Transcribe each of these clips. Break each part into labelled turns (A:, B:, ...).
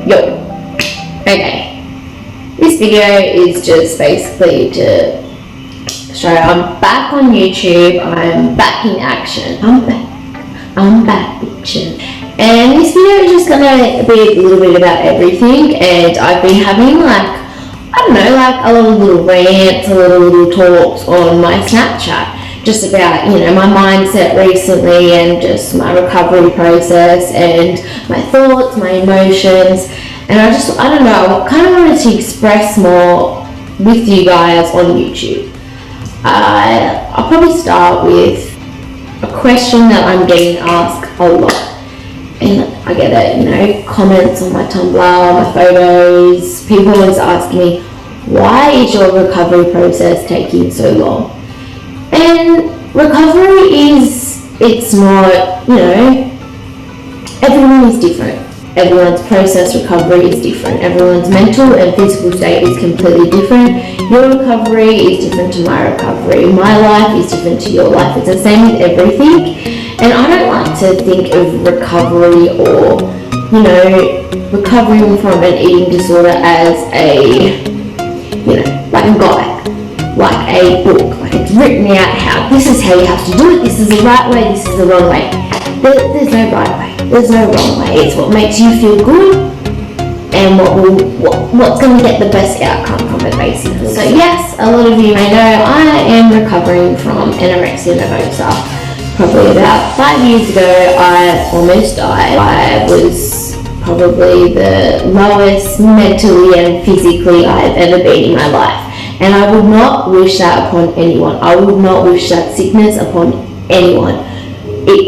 A: Yo. Okay. This video is just basically to show I'm back on YouTube. I'm back in action. I'm back, bitchin'. And this video is just gonna be a little bit about everything. And I've been having a lot of little rants, a little talks on my Snapchat. Just about, my mindset recently and just my recovery process and my thoughts, my emotions. And I don't know, I kind of wanted to express more with you guys on YouTube. I'll probably start with a question that I'm getting asked a lot. And I get it, comments on my Tumblr, my photos. People always ask me, why is your recovery process taking so long? And recovery it's not, everyone is different. Everyone's process recovery is different. Everyone's mental and physical state is completely different. Your recovery is different to my recovery. My life is different to your life. It's the same with everything. And I don't like to think of recovery or, recovering from an eating disorder as like a guide, like a book, like it's written out how this is how you have to do it, this is the right way, this is the wrong way. There's no right way, there's no wrong way. It's what makes you feel good and what's going to get the best outcome from it, basically. So yes, a lot of you may know I am recovering from anorexia nervosa. Probably about 5 years ago I almost died. I was probably the lowest mentally and physically I've ever been in my life. And I would not wish that upon anyone. I would not wish that sickness upon anyone. You're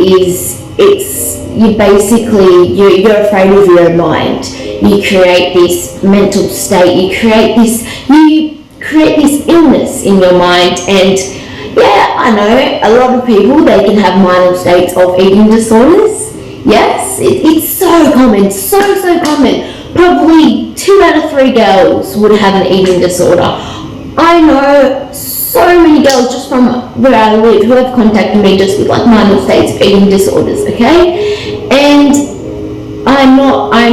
A: afraid of your own mind. You create this mental state. You create this illness in your mind. And yeah, I know a lot of people, they can have minor states of eating disorders. Yes, it's so common, so common. Probably 2 out of 3 girls would have an eating disorder. I know so many girls just from where I live who have contacted me just with minor states of eating disorders, okay? And I'm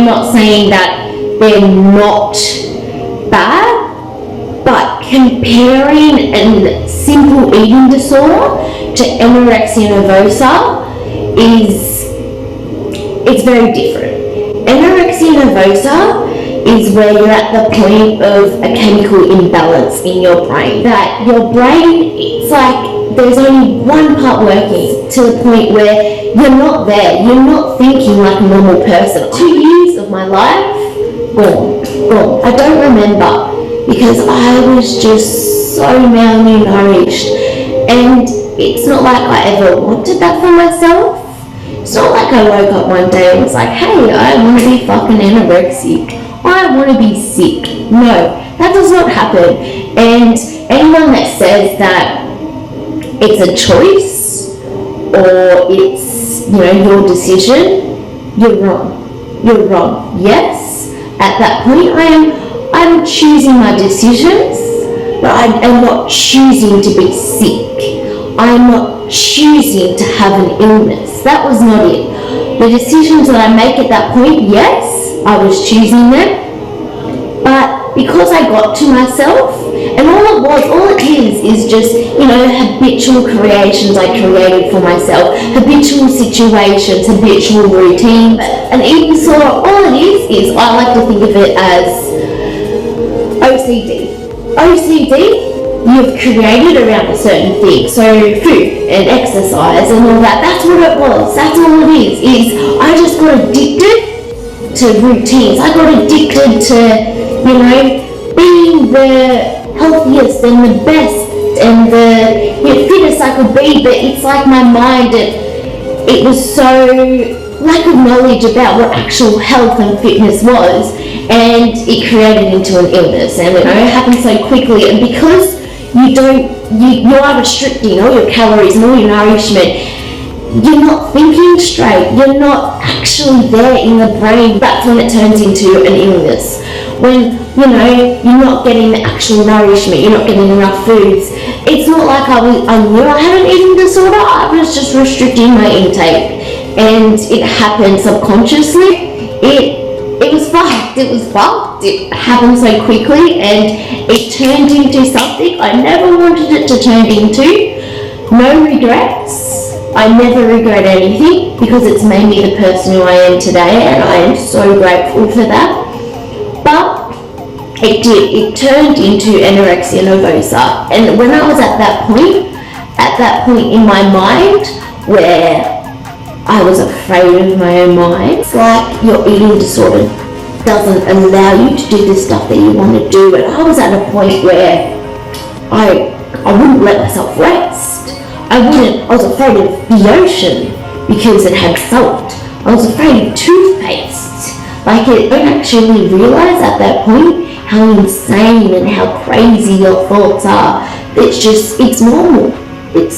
A: not saying that they're not bad, but comparing a simple eating disorder to anorexia nervosa it's very different. Anorexia nervosa is where you're at the point of a chemical imbalance in your brain. That your brain, it's like there's only one part working to the point where you're not there. You're not thinking like a normal person. 2 years of my life, gone. I don't remember because I was just so malnourished. And it's not like I ever wanted that for myself. It's not like I woke up one day and was like, hey, I want to be fucking anorexic. I want to be sick. No, that does not happen. And anyone that says that it's a choice or it's, your decision, you're wrong. You're wrong. Yes, at that point I'm choosing my decisions, but I am not choosing to be sick. I'm not choosing to have an illness. That was not it. The decisions that I make at that point, yes, I was choosing them, but because I got to myself, and all it is just, habitual creations I created for myself, habitual situations, habitual routines. An eating disorder, all it is I like to think of it as OCD. OCD, you've created around a certain thing, so food and exercise and all that, that's what it was, that's all it is I just got addicted to routines. I got addicted to, being the healthiest and the best and the fittest I could be, but it's like my mind, it was so lack of knowledge about what actual health and fitness was, and it created into an illness, and it happened so quickly. And because you are restricting all your calories and all your nourishment, you're not thinking straight, you're not actually there in the brain. That's when it turns into an illness. When, you're not getting the actual nourishment, you're not getting enough foods. It's not like I knew I had an eating disorder, I was just restricting my intake. And it happened subconsciously. it was fucked. It happened so quickly, and it turned into something I never wanted it to turn into. No regrets. I never regret anything because it's made me the person who I am today, and I am so grateful for that. But it turned into anorexia nervosa, and when I was at that point in my mind where I was afraid of my own mind. It's like your eating disorder doesn't allow you to do the stuff that you want to do, and I was at a point where I wouldn't let myself rest. I was afraid of the ocean because it had salt. I was afraid of toothpaste. Like, I don't actually realize at that point how insane and how crazy your thoughts are. It's normal. It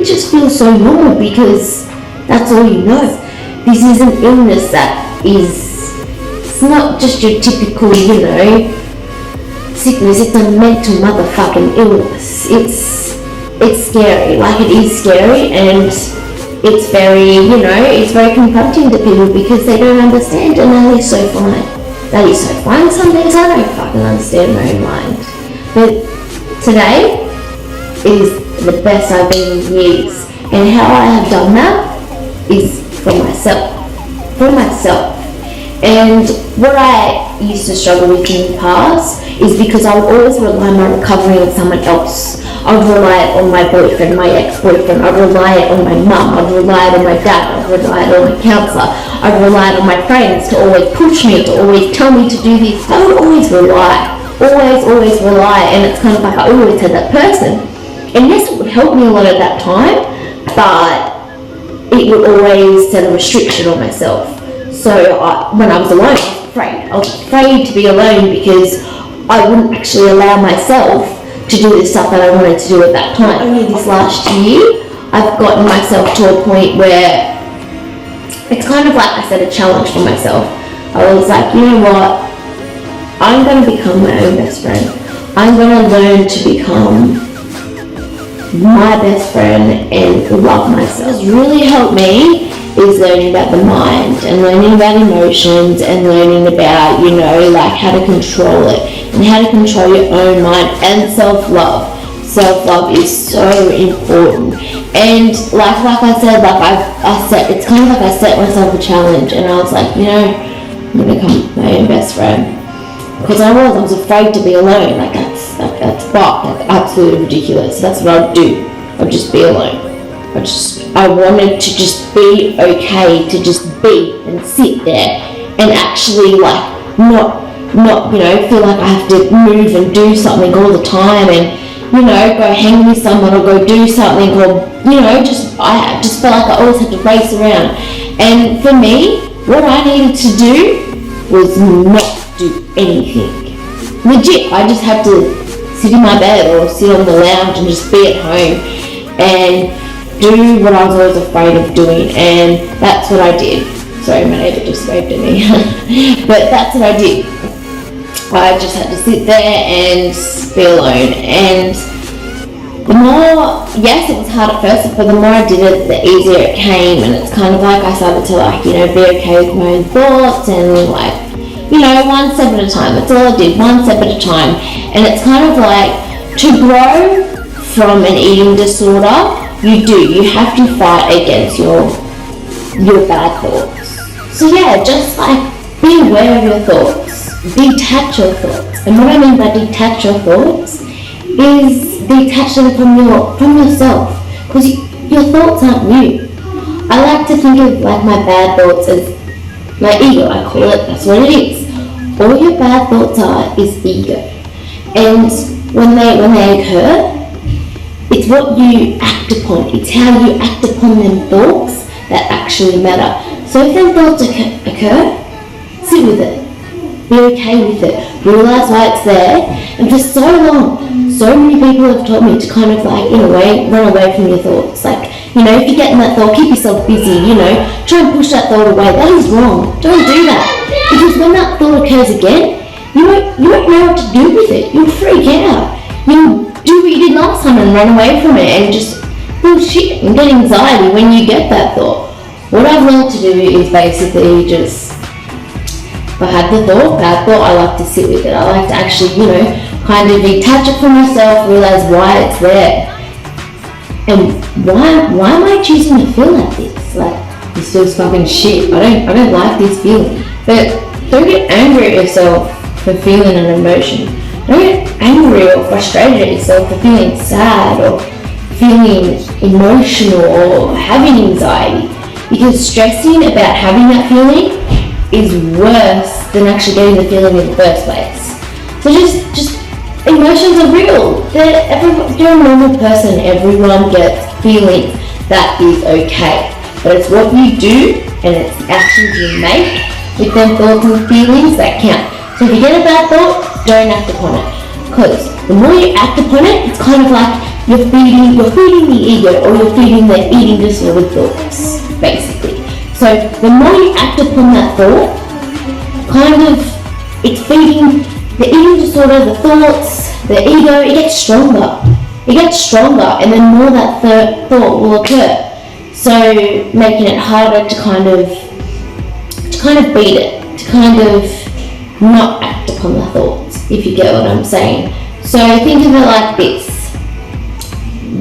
A: just feels so normal because that's all you know. This is an illness it's not just your typical, sickness. It's a mental motherfucking illness. It's scary. Like, it is scary, and it's very, it's very confronting to people because they don't understand, and that is so fine. That is so fine. Some days I don't fucking understand my own mind. But today is the best I've been in years, and how I have done that is for myself. And what I used to struggle with in the past is because I would always rely on my recovery on someone else. I would rely on my boyfriend, my ex-boyfriend. I'd rely on my mum. I'd rely on my dad. I'd rely on my counsellor. I'd rely on my friends to always push me, to always tell me to do this. I would always rely. Always rely. And it's kind of like I always had that person. And yes, it would help me a lot at that time, but it would always set a restriction on myself. So when I was alone, I was afraid. I was afraid to be alone because I wouldn't actually allow myself to do the stuff that I wanted to do at that time. Only this last year, I've gotten myself to a point where it's kind of like I set a challenge for myself. I was like, you know what? I'm going to become my own best friend. I'm going to learn to become my best friend and love myself. What's really helped me is learning about the mind and learning about emotions and learning about, like how to control it and how to control your own mind and self-love. Self-love is so important. And like I said, it's kind of like I set myself a challenge, and I was like, I'm going to become my own best friend. Because I was afraid to be alone. Like, that's absolutely ridiculous. That's what I'd do. I'd just be alone. I wanted to just be okay, to just be and sit there and actually not feel like I have to move and do something all the time and, go hang with someone or go do something or, I just felt like I always had to race around. And for me, what I needed to do was not do anything. Legit, I just had to sit in my bed or sit on the lounge and just be at home and do what I was always afraid of doing, and that's what I did. Sorry, my neighbour just waved at me. But that's what I did. I just had to sit there and be alone, and the more, yes, it was hard at first, but the more I did it, the easier it came, and it's kind of like I started to be okay with my own thoughts and one step at a time. That's all I did, one step at a time. And it's kind of like, to grow from an eating disorder, you have to fight against your bad thoughts. So yeah, just be aware of your thoughts, detach your thoughts. And what I mean by detach your thoughts is detach them from yourself, because your thoughts aren't you. I like to think of my bad thoughts as my ego. I call it, that's what it is. All your bad thoughts are is ego, and when they occur, it's what you act upon. It's how you act upon them thoughts that actually matter. So if them thoughts occur, sit with it. Be okay with it. Realize why it's there. And for so long, so many people have told me to kind of in a way, run away from your thoughts. If you get in that thought, keep yourself busy, try and push that thought away. That is wrong. Don't do that. Because when that thought occurs again, you won't know what to do with it. You'll freak out. You'll do what you did last time and run away from it and just feel shit and get anxiety when you get that thought. What I've learned to do is basically just If I had the thought, bad thought, I like to sit with it. I like to actually, kind of detach it from myself, realize why it's there. And why am I choosing to feel like this? Like, this feels fucking shit. I don't like this feeling. But don't get angry at yourself for feeling an emotion. Don't get angry or frustrated at yourself for feeling sad or feeling emotional or having anxiety. Because stressing about having that feeling is worse than actually getting the feeling in the first place. So just emotions are real. You're a normal person. Everyone gets feelings. That is okay. But it's what you do and it's the actions you make with them thoughts and feelings that count. So if you get a bad thought, don't act upon it. Because the more you act upon it, it's kind of like you're feeding the ego, or you're feeding the eating disorder thoughts, basically. So the more you act upon that thought, it's feeding the eating disorder, the thoughts, the ego. It gets stronger. And then more that thought will occur. So making it harder to kind of beat it, to kind of not act upon the thoughts, if you get what I'm saying. So think of it like this.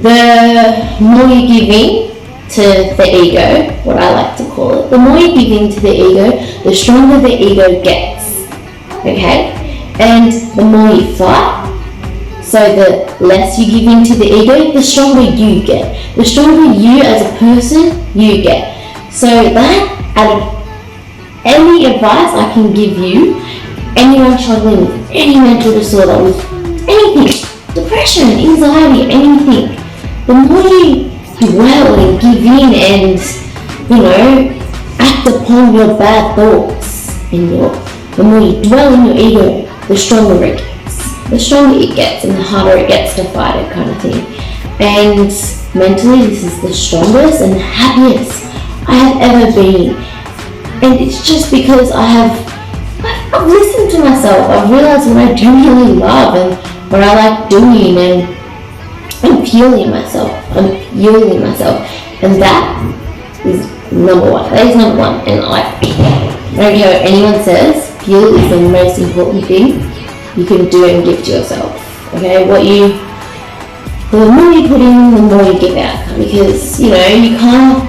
A: The more you give in to the ego, what I like to call it, the more you give in to the ego, the stronger the ego gets, okay? And the more you fight, so the less you give in to the ego, the stronger you get. The stronger you as a person, you get. So that, out of any advice I can give you, anyone struggling with any mental disorder, with anything, depression, anxiety, anything, the more you dwell and give in and, act upon your bad thoughts, and the more you dwell in your ego, the stronger it gets. The stronger it gets and the harder it gets to fight it, kind of thing. And mentally, this is the strongest and the happiest I have ever been. And it's just because I've listened to myself. I've realized what I genuinely love and what I like doing, and I'm fueling myself. And that is number one. That is number one. And I don't care what anyone says, fuel is the most important thing you can do and give to yourself. Okay? The more you put in, the more you give out. Because, you can't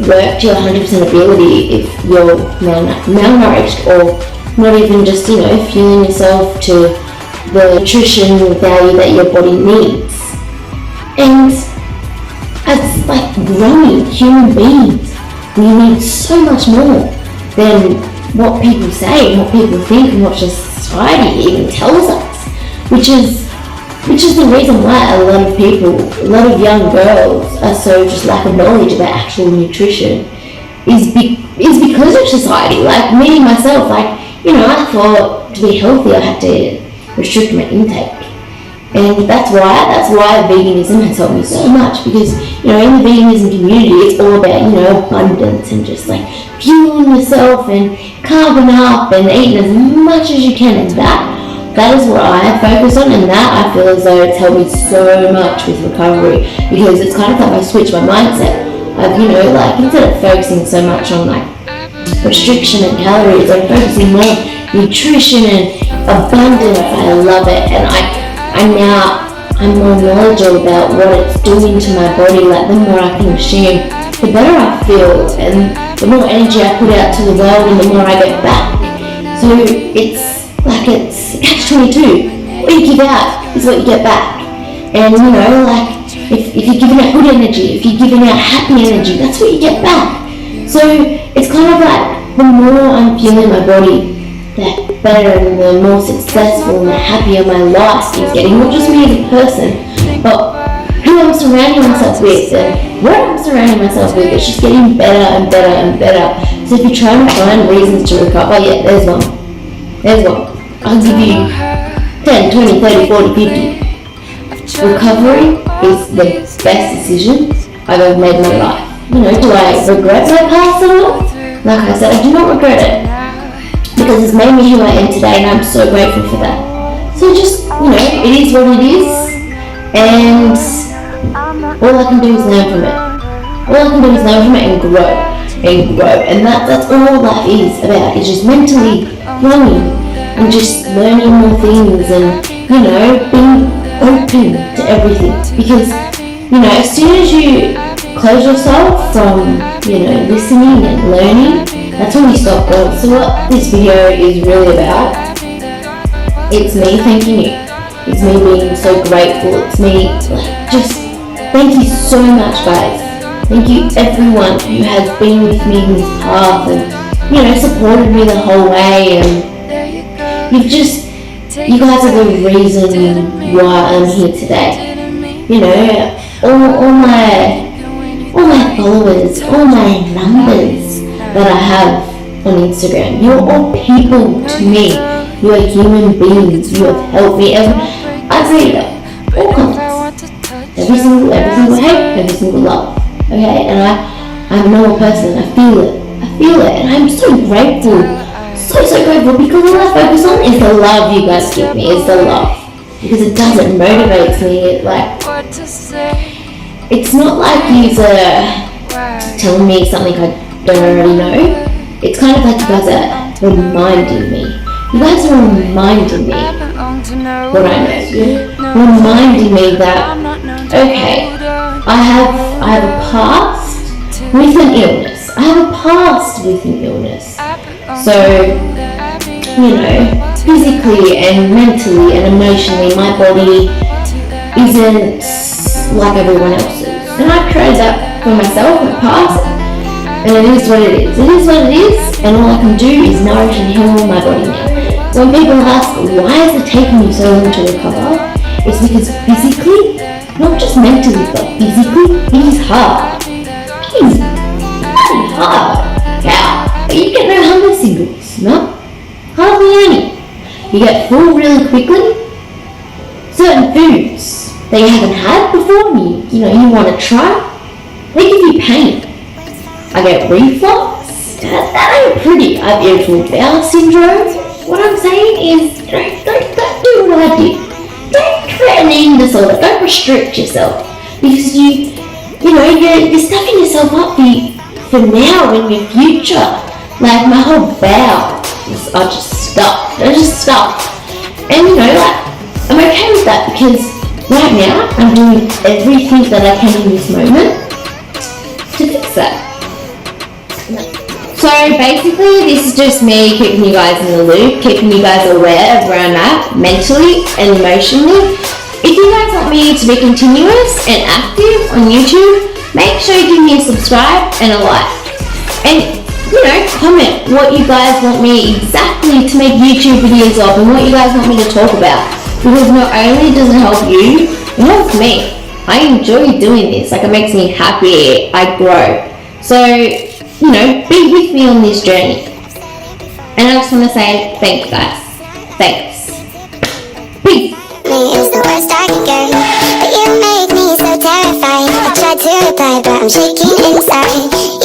A: work to your 100% ability if you're malnourished, or not even just, fueling yourself to the nutrition value that your body needs. And as like growing human beings, we need so much more than what people say and what people think and what society even tells us, which is the reason why a lot of young girls are so just lack of knowledge about actual nutrition, is because of society. Like me, myself, I thought to be healthy I had to restrict my intake. And that's why veganism has helped me so much, because in the veganism community it's all about abundance and just like fueling yourself and carving up and eating as much as you can, and that is what I focus on, and that I feel as though it's helped me so much with recovery, because it's kind of like I switched my mindset of instead of focusing so much on like restriction and calories, I'm focusing more on nutrition and abundance. I love it, and I'm more knowledgeable about what it's doing to my body. Like the more I consume, the better I feel, and the more energy I put out to the world, and the more I get back. So it's catch-22. What you give out is what you get back. And if you're giving out good energy, if you're giving out happy energy, that's what you get back. So it's kind of like the more I'm feeling my body, the better and the more successful and the happier my life is getting. Not just me as a person, but who I'm surrounding myself with and what I'm surrounding myself with. It's just getting better and better and better. So if you're trying to find reasons to recover, there's one. I'll give you 10, 20, 30, 40, 50. Recovery is the best decision I've ever made in my life. Do I regret my past at all? Like I said, I do not regret it, because it's made me who I am today, and I'm so grateful for that. So just, it is what it is, and all I can do is learn from it. And grow. and grow. And that's all life is about. It's just mentally growing and just learning more things and, being open to everything. Because, as soon as you close yourself from, listening and learning, that's when you stop growing. So what this video is really about, it's me thanking you. It's me being so grateful. It's me, just thank you so much, guys. Thank you everyone who has been with me in this path and, supported me the whole way. And you guys are the reason why I'm here today. All my followers, all my numbers that I have on Instagram, you're all people to me. You are human beings. You have helped me. I read all comments. Every single hate, every single love. Okay, and I'm a normal person. I feel it, and I'm so grateful, so grateful, because all I focus on is the love you guys give me. It's the love, because it motivates me. It's not like you're telling me something I don't already know. It's kind of like you guys are reminding me. You guys are reminding me what I know. You're reminding me that, okay, I have a past with an illness. So, physically and mentally and emotionally, my body isn't like everyone else's. And I created that for myself in the past. And it is what it is. It is what it is, and all I can do is nourish and heal my body now. When people ask, why is it taking you so long to recover? It's because physically, not just mentally, but physically, it is hard. It is bloody hard. Yeah, but you get no hunger signals, no? Hardly any. You get full really quickly. Certain foods that you haven't had before, you want to try, they give you pain. I get reflux. That ain't pretty. I have irritable bowel syndrome. What I'm saying is, don't do what I did. Don't create an eating disorder. Don't restrict yourself, because you're stuffing yourself up for now and your future. Like my whole bowel, I just stuffed. And I'm okay with that, because right now I'm doing everything that I can in this moment to fix that. So basically, this is just me keeping you guys in the loop, keeping you guys aware of where I'm at mentally and emotionally. If you guys want me to be continuous and active on YouTube, make sure you give me a subscribe and a like. And, comment what you guys want me exactly to make YouTube videos of and what you guys want me to talk about. Because not only does it help you, it helps me. I enjoy doing this. It makes me happy. I grow. So, be with me on this journey. And I just want to say thank you guys. Thanks. Peace.
B: Is the worst I can get, but you make me so terrified. I tried to reply, but I'm shaking inside.